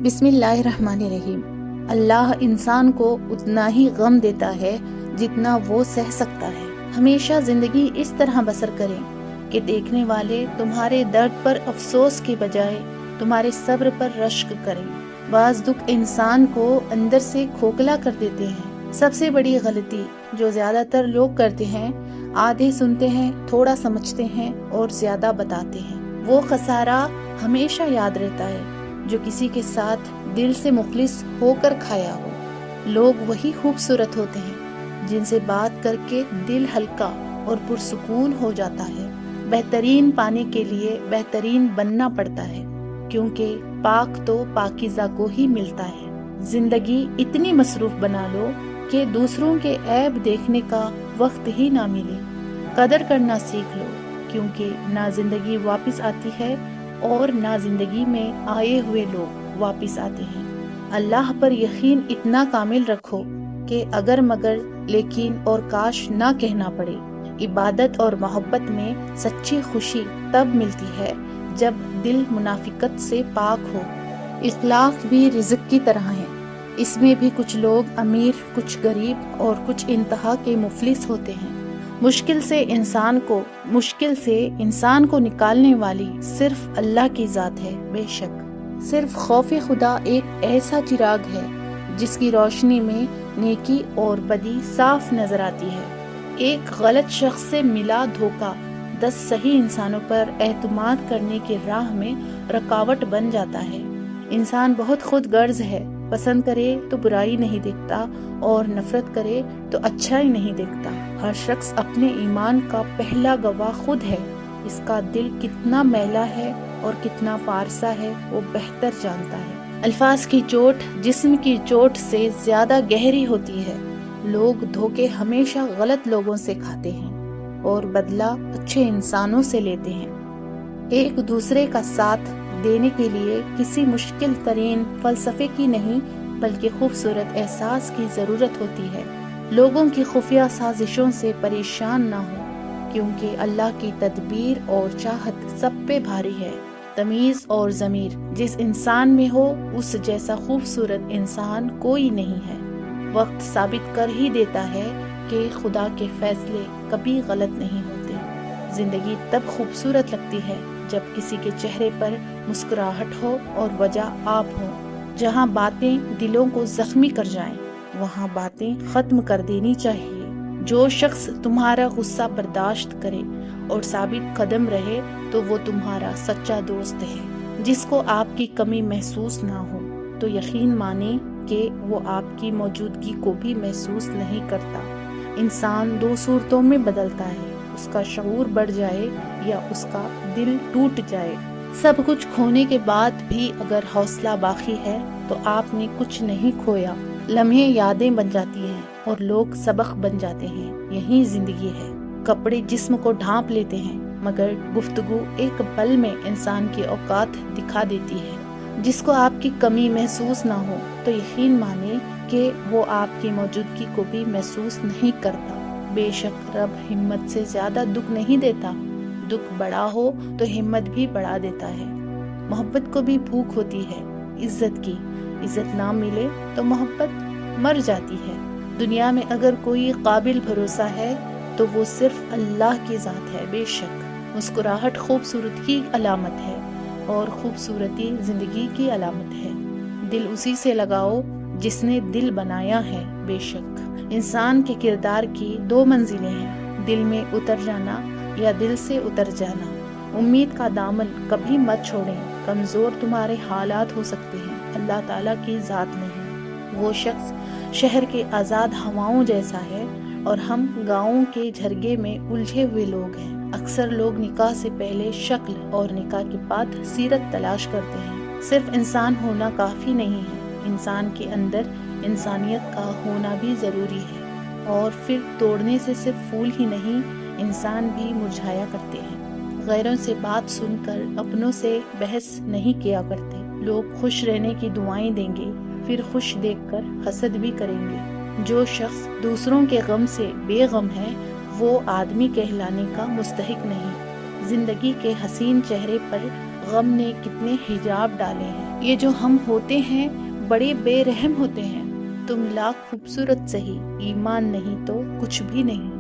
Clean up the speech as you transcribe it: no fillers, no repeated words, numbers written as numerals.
بسم اللہ الرحمن الرحیم۔ اللہ انسان کو اتنا ہی غم دیتا ہے جتنا وہ سہ سکتا ہے۔ ہمیشہ زندگی اس طرح بسر کریں کہ دیکھنے والے تمہارے درد پر افسوس کے بجائے تمہارے صبر پر رشک کریں۔ بعض دکھ انسان کو اندر سے کھوکھلا کر دیتے ہیں۔ سب سے بڑی غلطی جو زیادہ تر لوگ کرتے ہیں، آدھے سنتے ہیں، تھوڑا سمجھتے ہیں اور زیادہ بتاتے ہیں۔ وہ خسارہ ہمیشہ یاد رہتا ہے جو کسی کے ساتھ دل سے مخلص ہو کر کھایا ہو۔ لوگ وہی خوبصورت ہوتے ہیں جن سے بات کر کے دل ہلکا اور پرسکون ہو جاتا ہے۔ بہترین پانے کے لیے بہترین بننا پڑتا ہے، کیونکہ پاک تو پاکیزہ کو ہی ملتا ہے۔ زندگی اتنی مصروف بنا لو کہ دوسروں کے عیب دیکھنے کا وقت ہی نہ ملے۔ قدر کرنا سیکھ لو، کیونکہ نہ زندگی واپس آتی ہے اور نہ زندگی میں آئے ہوئے لوگ واپس آتے ہیں۔ اللہ پر یقین اتنا کامل رکھو کہ اگر مگر لیکن اور کاش نہ کہنا پڑے۔ عبادت اور محبت میں سچی خوشی تب ملتی ہے جب دل منافقت سے پاک ہو۔ اخلاق بھی رزق کی طرح ہے، اس میں بھی کچھ لوگ امیر، کچھ غریب اور کچھ انتہا کے مفلس ہوتے ہیں۔ مشکل سے انسان کو نکالنے والی صرف اللہ کی ذات ہے۔ بے شک صرف خوف خدا ایک ایسا چراغ ہے جس کی روشنی میں نیکی اور بدی صاف نظر آتی ہے۔ ایک غلط شخص سے ملا دھوکہ 10 صحیح انسانوں پر اعتماد کرنے کی راہ میں رکاوٹ بن جاتا ہے۔ انسان بہت خود غرض ہے، پسند کرے تو برائی نہیں دیکھتا اور نفرت کرے تو اچھائی نہیں دیکھتا۔ ہر شخص اپنے ایمان کا پہلا گواہ خود ہے۔ اس کا دل کتنا میلا ہے اور کتنا پارسا ہے وہ بہتر جانتا ہے۔ الفاظ کی چوٹ جسم کی چوٹ سے زیادہ گہری ہوتی ہے۔ لوگ دھوکے ہمیشہ غلط لوگوں سے کھاتے ہیں اور بدلہ اچھے انسانوں سے لیتے ہیں۔ ایک دوسرے کا ساتھ دینے کے لیے کسی مشکل ترین فلسفے کی نہیں بلکہ خوبصورت احساس کی ضرورت ہوتی ہے۔ لوگوں کی خفیہ سازشوں سے پریشان نہ ہو، کیونکہ اللہ کی تدبیر اور چاہت سب پہ بھاری ہے۔ تمیز اور ضمیر جس انسان میں ہو اس جیسا خوبصورت انسان کوئی نہیں ہے۔ وقت ثابت کر ہی دیتا ہے کہ خدا کے فیصلے کبھی غلط نہیں ہوتے۔ زندگی تب خوبصورت لگتی ہے جب کسی کے چہرے پر مسکراہٹ ہو اور وجہ آپ ہو۔ جہاں باتیں دلوں کو زخمی کر جائیں وہاں باتیں ختم کر دینی چاہیے۔ جو شخص تمہارا غصہ برداشت کرے اور ثابت قدم رہے تو وہ تمہارا سچا دوست ہے۔ جس کو آپ کی کمی محسوس نہ ہو تو یقین مانیں کہ وہ آپ کی موجودگی کو بھی محسوس نہیں کرتا۔ انسان 2 صورتوں میں بدلتا ہے، اس کا شعور بڑھ جائے یا اس کا دل ٹوٹ جائے۔ سب کچھ کھونے کے بعد بھی اگر حوصلہ باقی ہے تو آپ نے کچھ نہیں کھویا۔ لمحے یادیں بن جاتی ہیں اور لوگ سبق بن جاتے ہیں۔ یہی زندگی ہے۔ کپڑے جسم کو ڈھانپ لیتے ہیں مگر گفتگو ایک پل میں انسان کی اوقات دکھا دیتی ہے۔ جس کو آپ کی کمی محسوس نہ ہو تو یقین مانیں کہ وہ آپ کی موجودگی کو بھی محسوس نہیں کرتا۔ بے شک رب ہمت سے زیادہ دکھ نہیں دیتا، دکھ بڑا ہو تو ہمت بھی بڑھا دیتا ہے۔ محبت کو بھی بھوک ہوتی ہے عزت کی، عزت نہ ملے تو محبت مر جاتی ہے۔ دنیا میں اگر کوئی قابل بھروسہ ہے تو وہ صرف اللہ کی ذات ہے۔ بے شک مسکراہٹ خوبصورتی کی علامت ہے اور خوبصورتی زندگی کی علامت ہے۔ دل اسی سے لگاؤ جس نے دل بنایا ہے۔ بے شک انسان کے کردار کی 2 منزلیں ہیں، دل میں اتر جانا یا دل سے اتر جانا۔ امید کا دامن کبھی مت چھوڑیں، کمزور تمہارے حالات ہو سکتے ہیں، اللہ تعالیٰ کی ذات نہیں۔ وہ شخص شہر کے آزاد ہواؤں جیسا ہے اور ہم گاؤں کے جھرگے میں الجھے ہوئے لوگ ہیں۔ اکثر لوگ نکاح سے پہلے شکل اور نکاح کے بعد سیرت تلاش کرتے ہیں۔ صرف انسان ہونا کافی نہیں ہے، انسان کے اندر انسانیت کا ہونا بھی ضروری ہے۔ اور پھر توڑنے سے صرف پھول ہی نہیں، انسان بھی مرجھایا کرتے ہیں۔ غیروں سے بات سن کر اپنوں سے بحث نہیں کیا کرتے۔ لوگ خوش رہنے کی دعائیں دیں گے، پھر خوش دیکھ کر حسد بھی کریں گے۔ جو شخص دوسروں کے غم سے بے غم ہے وہ آدمی کہلانے کا مستحق نہیں۔ زندگی کے حسین چہرے پر غم نے کتنے حجاب ڈالے ہیں، یہ جو ہم ہوتے ہیں بڑے بے رحم ہوتے ہیں، تم لاکھ خوبصورت سہی، ایمان نہیں تو کچھ بھی نہیں۔